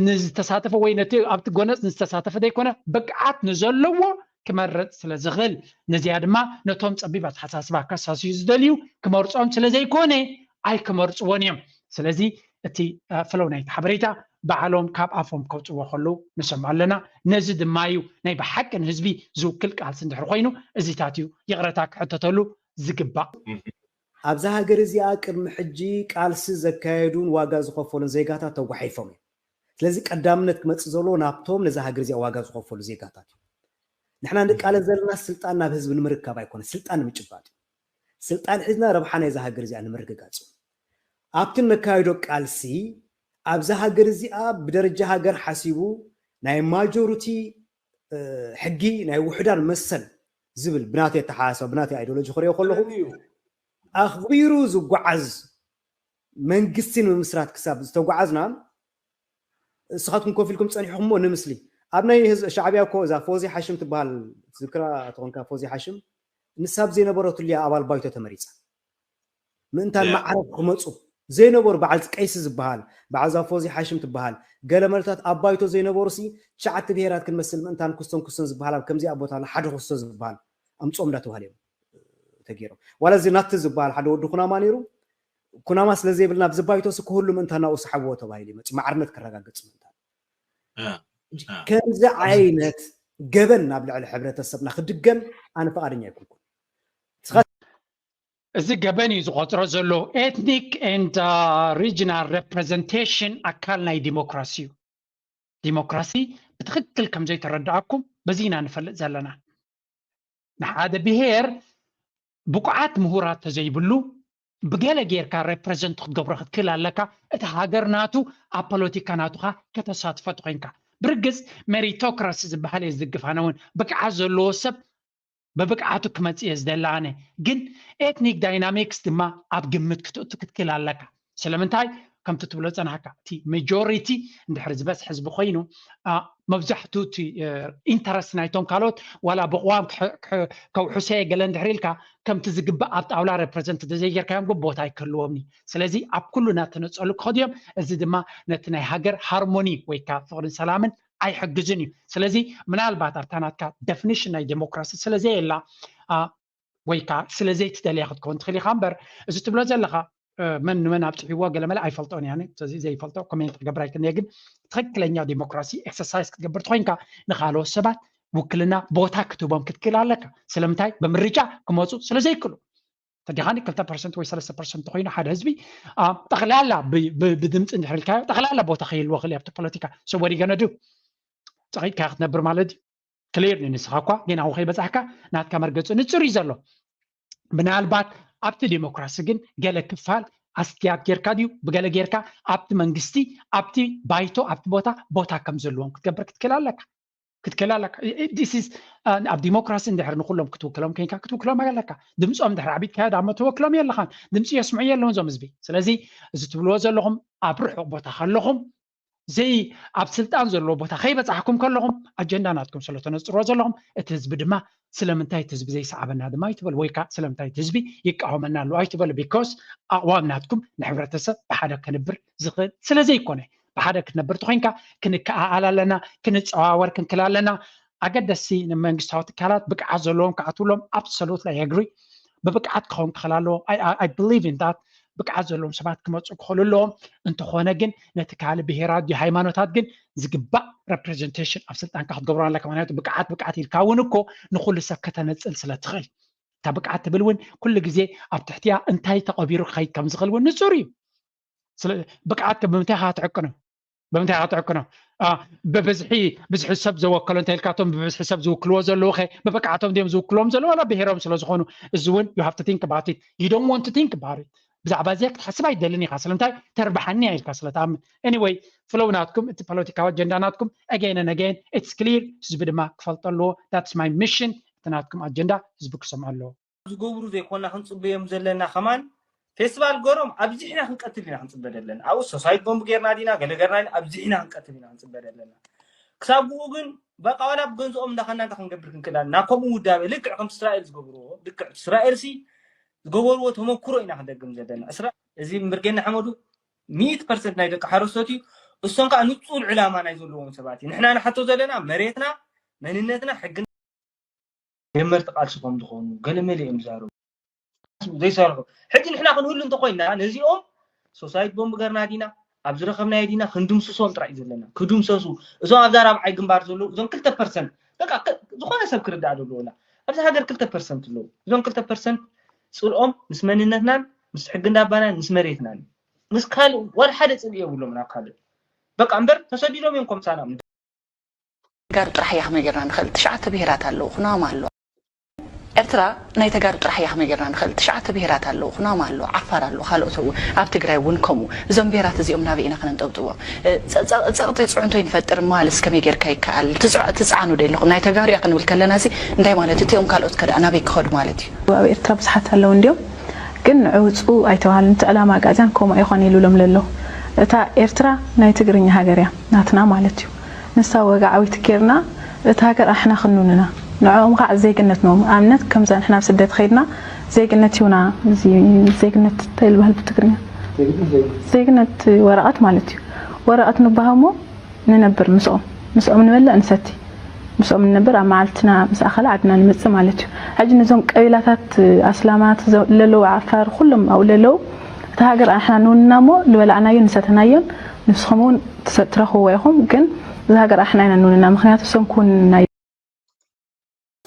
ንዝተሳተፈ ወይ ነቲ ኣብቲ ጎነፅ ንዝተሳተፈ ዘይኮነ ብቅዓት ንዘለዎ ክመርፅ ስለ ዝኽእል ነዚያ ድማ ነቶም ፀቢብ ኣተሓሳስባ ከሳስዩ ዝደልዩ ክመርፆም ስለ ዘይኮነ ኣይክመርፅዎን እዮም ስለዚ እቲ ፍለው ናይቲ ሓበሬታ ባዕሎም ካብ ኣፎም ከውፅዎ ከለዉ ንሰምዖ ኣለና ነዚ ድማ እዩ ናይ ብሓቂ ንህዝቢ ዝውክል ቃልሲ እንድሕር ኮይኑ እዚታት እዩ ይቕረታ ክሕተተሉ ዝግባእ ኣብዛ ሃገር እዚኣ ቅድሚ ሕጂ ቃልሲ ዘካየዱን ዋጋ ዝኸፈሉን ዜጋታት ተጓሒፎም እዮም ስለዚ ቀዳምነት ክመፅእ ዘለዎ ናብቶም ነዛ ሃገር እዚኣ ዋጋ ዝኸፈሉ ዜጋታት እዩ ንሕና ንቃለስ ዘለና ስልጣን ናብ ህዝቢ ንምርካብ ኣይኮነ ስልጣን ንምጭባጥ እዩ ስልጣን ሒዝና ረብሓ ናይዛ ሃገር እዚኣ ንምርግጋፅ እዩ ኣብቲ ነካይዶ ቃልሲ ኣብዛ ሃገር እዚኣ ብደረጃ ሃገር ሓሲቡ ናይ ማጆሪቲ ሕጊ ናይ ውሕዳን መሰል ዝብል ብናተይ የተሓሳሰብ ብናተይ ኣይዲዮሎጂ ክሪኦ ከለኹ ኣኽቢሩ ዝጓዓዝ መንግስቲ ንምስራት ክሳብ ዝተጓዓዝና እስኻትኩም ኮፍ ኢልኩም ፀኒሕኹም ሞ ንምስሊ ኣብ ናይ ሻዕብያ እኮ እዛ ፎዚ ሓሽም ትበሃል ዝክራ ትኾንካ ፎዚ ሓሽም ንሳብ ዘይነበረቱ ልያ ኣባል ባይቶ ተመሪፃ ምእንታን ማዕረፍ ክመፁ ዘይነበሩ በዓልቲ ቀይሲ ዝበሃል በዓዛ ፎዚ ሓሽም ትበሃል ገለ መልታት ኣብ ባይቶ ዘይነበሩ ሲ ሸዓተ ብሄራት ክንመስል ምእንታን ክስቶን ዝበሃል ኣብ ከምዚ ቦታ ሓደ ክስቶ ዝበሃል ኣምፆም እንዳተባሃለ እዮም ተገይሮም ዋላ እዚ ናት ዝበሃል ሓደ ወዲ ኩናማ ነይሩ ኩናማ ስለ ዘይብልና ብዝባይቶ ሲ ክህሉ ምእንታን ናብኡ ሰሓብዎ ተባሂሉ ይመፅ ማዕርነት ክረጋገፅ ምእንታን ከምዚ ዓይነት ገበን ናብ ልዕሊ ሕብረተሰብና ክድገም ኣነ ፈቃደኛ ኣይኮንኩን እዚ ገበን እዩ ዝቆፅሮ ዘሎ ኤትኒክ ኤንድ ሪጅናል ሬፕሬዘንቴሽን ኣካል ናይ ዲሞክራሲ እዩ ዲሞክራሲ ብትክክል ከም ዘይተረዳእኩም በዚና ንፈልጥ ዘለና ንሓደ ብሄር ብቁዓት ምሁራት ተዘይብሉ ብገለ ጌርካ ሬፕሬዘንት ክትገብሮ ክትክእል ኣለካ እቲ ሃገር ናቱ ኣብ ፖለቲካ ናቱካ ከተሳትፈት ኮይንካ ብርግፅ ሜሪቶክራሲ ዝበሃል እየ ዝድግፍ ኣነ እውን ብቅዓት ዘለዎ ሰብ በብቅዓቱ ክመፅእ እየ ዝደሊ ኣነ ግን ኤትኒክ ዳይናሚክስ ድማ ኣብ ግምት ክትእቱ ክትክእል ኣለካ ስለምንታይ ከምቲ ትብሎ ፀናሕካ እቲ ማጆሪቲ እንድሕር ዝበዝሕ ህዝቢ ኮይኑ መብዛሕትኡ እቲ ኢንተረስት ናይቶም ካልኦት ዋላ ብቕዋም ከውሑሰየ ገለ እንድሕር ኢልካ ከምቲ ዝግባእ ኣብ ጣውላ ሬፕሬዘንት ተዘይጌርካዮም ግን ቦታ ኣይክህልዎምኒ ስለዚ ኣብ ኩሉ እናተነፀሉ ክኸድዮም እዚ ድማ ነቲ ናይ ሃገር ሃርሞኒ ወይ ከዓ ፍቅርን ሰላምን ኣይሕግዝን እዩ ስለዚ ምናልባት ኣብታ ናትካ ዴፊኒሽን ናይ ዲሞክራሲ ስለዘየላ ወይ ከዓ ስለዘይትደልያ ክትከውን ትኽእል ኢኻ እምበር እዚ ትብሎ ዘለካ መን ኣብፅሕዎ ገለ መለ ኣይፈልጦን ያነ ስለዚ ዘይፈልጦ ኮሜንት ክገብር ኣይክእልኒ ግን ትክክለኛ ዲሞክራሲ ኤክሰርሳይዝ ክትገብር ትኮይንካ ንካልኦት ሰባት ውክልና ቦታ ክትቦም ክትክእል ኣለካ ስለምንታይ ብምርጫ ክመፁ ስለዘይክእሉ ተዲኻኒ 2% ወይ 3% ኮይኑ ሓደ ህዝቢ ጠቕላላ ብድምፂ እንድሕር ኢልካዮ ጠቕላላ ቦታ ከይህልዎ ክእል ኣብቲ ፖለቲካ so what are you gonna do ፀቂጥካ ክትነብር ማለት እዩ ክሊር ንስኻ እኳ ግን ኣብኡ ከይበፃሕካ ናትካ መርገፁ ንፁር እዩ ዘሎ ምናልባት ኣብቲ ዲሞክራሲ ግን ገለ ክፋል ኣስትያት ጌርካ ድዩ ብገለ ጌርካ ኣብቲ መንግስቲ ኣብቲ ባይቶ ኣብቲ ቦታ ከም ዘለዎም ክትገብር ክትክእል ኣለካ this is ኣብ ዲሞክራሲ እንድሕር ንኩሎም ክትውክሎም ኮይንካ ክትውክሎም ኣለካ ድምፆም እንድሕር ዓቢት ካየድ ኣብ ትወክሎም የለኻን ድምፂ የስምዑ የለውን ዞም ህዝቢ ስለዚ እዚ ትብልዎ ዘለኹም ኣብ ርሑቕ ቦታ ከለኹም ዘይ ኣብ ስልጣን ዘለዎ ቦታ ከይበፃሕኩም ከለኹም ኣጀንዳ ናትኩም ስለ ተነፅርዎ ዘለኹም እቲ ህዝቢ ድማ ስለምንታይ እቲ ህዝቢ ዘይሰዓበና ድማ ኣይትበሉ ወይ ከዓ ስለምንታይ እቲ ህዝቢ ይቃወመና ኣሎ ኣይትበሉ ቢኮዝ ኣቕዋም ናትኩም ንሕብረተሰብ ብሓደ ከንብር ዝኽእል ስለዘይኮነ بحدا كنبر تخينكا كنكأ لنا كنتصاور كنكلا لنا أقدسي نمنجستاوت كالات بقعة زلوم كعتولهم absolutely agree ببقعة كون خلالو I believe in that بقعة زلوم سبات كمتصق خلولهم انت خونجن نتكال بهيرات دي هايمانوتات جن زقبا representation أفسلتان كحد قبران لك معناته بقعة يلكاونكو نخل سكتة نتسل سلتخيل تبقعة تبلون كل جزء أبتحتيها انتهي تقبير خيط كم زغلون نسوري بقعة بمتاها تعكنا ببزحي السب زو كلون تلكاتهم ببزح السب زو كلوز اللوخي ببقعتهم ديم زو كلوم زلو ولا بهيرهم سلازخونو الزون you have to think about it you don't want to think about it بزعبا زيك تحسب يدلني خاصلنتاي تربحني هاي الكاسلة anyway فلوناتكم انت بوليتيكا اجنداناتكم again and again it's clear حزب ما كفلت له that's my mission تناتكم اجندا حزبك سمع له زغبرو زي كنا خنصبيهم زلنا خمان فيستيفال غورم ابزينا خنقتلنا خنصبدلنا او سوسايت بومب غيرنا دينا غلغرنا ابزينا خنقتلنا خنصبدلنا كسابو غن بقى ولا بغنزوم دخلنا خنغبر كنكلا ناكم وداب لك كم اسرائيل زغبرو دك اسرائيل سي زغبرو تمكرو اينا خدغم زدنا اسرائيل زي مرجنا حمدو 100% ناي دك حرسوتي እሶን ከዓ ንጹር ዕላማ ናይ ዘለዎም ሰባት ንሕና ንሓቶ ዘለና መሬትና መንነትና ሕግን የመርጥ ቃልሲ ከም ዝኾኑ ገለመለ እዮም ዛሩ ዘይሰርሑ ሕጂ ንሕና ክንህሉ እንተኮይና ነዚኦም ሶሳይት ቦምብ ገርና ዲና ኣብ ዝረኸብናዮ ዲና ክንድምስሶም ጥራይ ዘለና ክድምሰሱ እዞም ኣብ ዛራብ ዓይ ግንባር ዘለዉ እዞም 2% በቃ ዝኾነ ሰብ ክርዳእ ኣለዎና ኣብዚ ሃገር 2% ኣለዉ እዞም 2% ጽልኦም ምስ መንነትናን ምስ ሕግን ዳባናን ምስ መሬትናን ምስ ካልእ ወላ ሓደ ጽልእ የብሎም ናብ ካልእ በቃ እምበር ተሰዲዶም እዮም ከምሳና ጋር ጥራሕ ያህመ ገርና ንኽእል 9 ብሄራት ኣለዉ ኩናም ኣለዉ ኤርትራ ናይ ተጋሩ ጥራሕ ያህመ ገርና ንኽእል 9 ብሄራት ኣለዉ ኩናም ኣለዉ ዓፋር ኣለዉ ካልኦት ኣብ ትግራይ እውን ከምኡ እዞም ብሄራት እዚኦም ናበኢና ክነንጠብጥቦም ፀቕጢ ፅዑንቶ ይንፈጥር ማለስ ከመይ ጌርካ ይከኣል ትፅዓኑ ዶ የለኹም ናይ ተጋሩ ያ ክንብል ከለና እዚ እንታይ ማለት እቲኦም ካልኦት ከዳ ናበይ ክኸዱ ማለት እዩ ኣብ ኤርትራ ብዙሓት ኣለዉ እንዲኦም ግን ዕውፁ ኣይተባሃልን እቲ ዕላማ ጋዛን ከምኡ ኣይኮነ ኢሉሎም ለሎ እታ ኤርትራ ናይ ትግርኛ ሃገር እያ ናትና ማለት እዩ ንሳ ወጋዓዊት ጌርና እቲ ሃገር ኣሕና ክንኑንና ንዕኦም ከዓ ዘይግነት ነው ኣምነት ከምዛ ንሕና ስደት ኸይድና ዘይግነት ይውና ዘይግነት ተይልባህል ብትግርኛ ዘይግነት ወረቐት ማለት እዩ ወረቐት ንባሃሞ ንነብር ምስኦም ንበልዕ ንሰቲ ምስኦም ንነብር ኣብ መዓልትና ምስ ኣኸላ ዓድና ንመፅእ ማለት እዩ ሕጂ ነዞም ቀቢላታት ኣስላማት ለለዉ ዓፋር ኩሎም ኣብኡ ለለዉ እቲ ሃገር ኣሕና ንውንና ሞ ዝበላዕናዮ ንሰተናዮን ንስኹም እውን ትረኽብዎ ኢኹም ግን እዚ ሃገር ኣሕና ኢና ንውንና ምክንያቱ እሶም ኩንና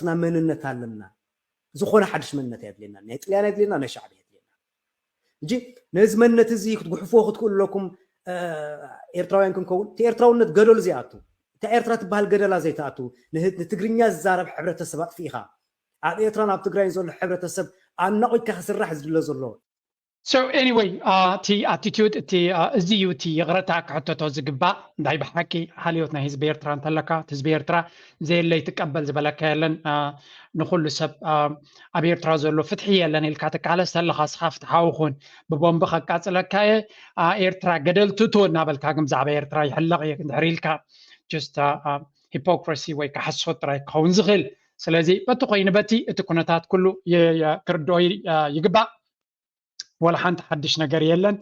ና መንነት ኣለና ዝኾነ ሓድሽ መንነት የድልየና ናይ ጥልያን የድልየና ናይ ሻዕቢ የድልየና እንጂ ነዚ መንነት እዚ ክትጉሕፎ ክትክእሉ ለኩም ኤርትራውያን ክንከውን እቲ ኤርትራውነት ገደሉ ዘይኣቱ እታ ኤርትራ ትበሃል ገደላ ዘይተኣቱ ንትግርኛ ዝዛረብ ሕብረተሰብ ኣጥፊኢኻ ኣብ ኤርትራን ኣብ ትግራይን ዘሎ ሕብረተሰብ ኣናቂድካ ክስራሕ ዝድለ ዘሎ So anyway, ti attitude ti ziyu ti يغرتا كحتتو زغبا داي بحكي حاليوتنا حزب ኤርትራ እንተለካ حزب ኤርትራ ዘየለይ ትቀበል ዝበለካ የለን ንኹሉ ሰብ ኣብ ኤርትራ ዘሎ ፍትሒ የለን ኢልካ ትቃለስ ተለኻ ስኻፍት ሓውኹን ብቦምብ ከቃፅለካ ኤርትራ ገደል ትቶ እናበልካ ግን ብዛዕባ ኤርትራ ይሕለቕ ድሕሪ ኢልካ just hypocrisy ወይ ከሓሶት ጥራይ ክኸውን ዝኽእል ስለዚ በቲ ኮይኑ በቲ እቲ ኩነታት ኩሉ ክርድኦ ይግባእ ولا حنت حدش نجار يلن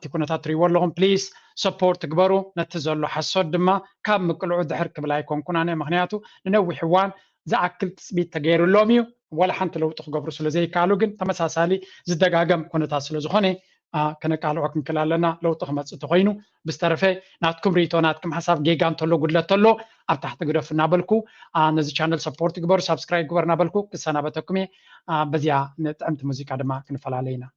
تكونوا تريور لهم بليز سبورت تكبروا نتزلوا حسود دما كم مقلعوا دحرك بلايكم كنا أنا مغنياتو ننوي حوان زعكل تثبيت تغير اللوميو ولا حنت لو تخبروا سلو زي كالوجن تمساسالي زد دقاقم كنا تاسلو زخوني كنا قالوا أكم كلالنا لو تخمت تغينو بسترفي ناتكم ريتو ناتكم حساب جيجان تلو قد لتلو أب تحت قدر في نابلكو نزي channel سبورت تكبر سبسكرايب كبر نابلكو كسانا بتكمي بزيا نتعمت موسيقى دما كنفل علينا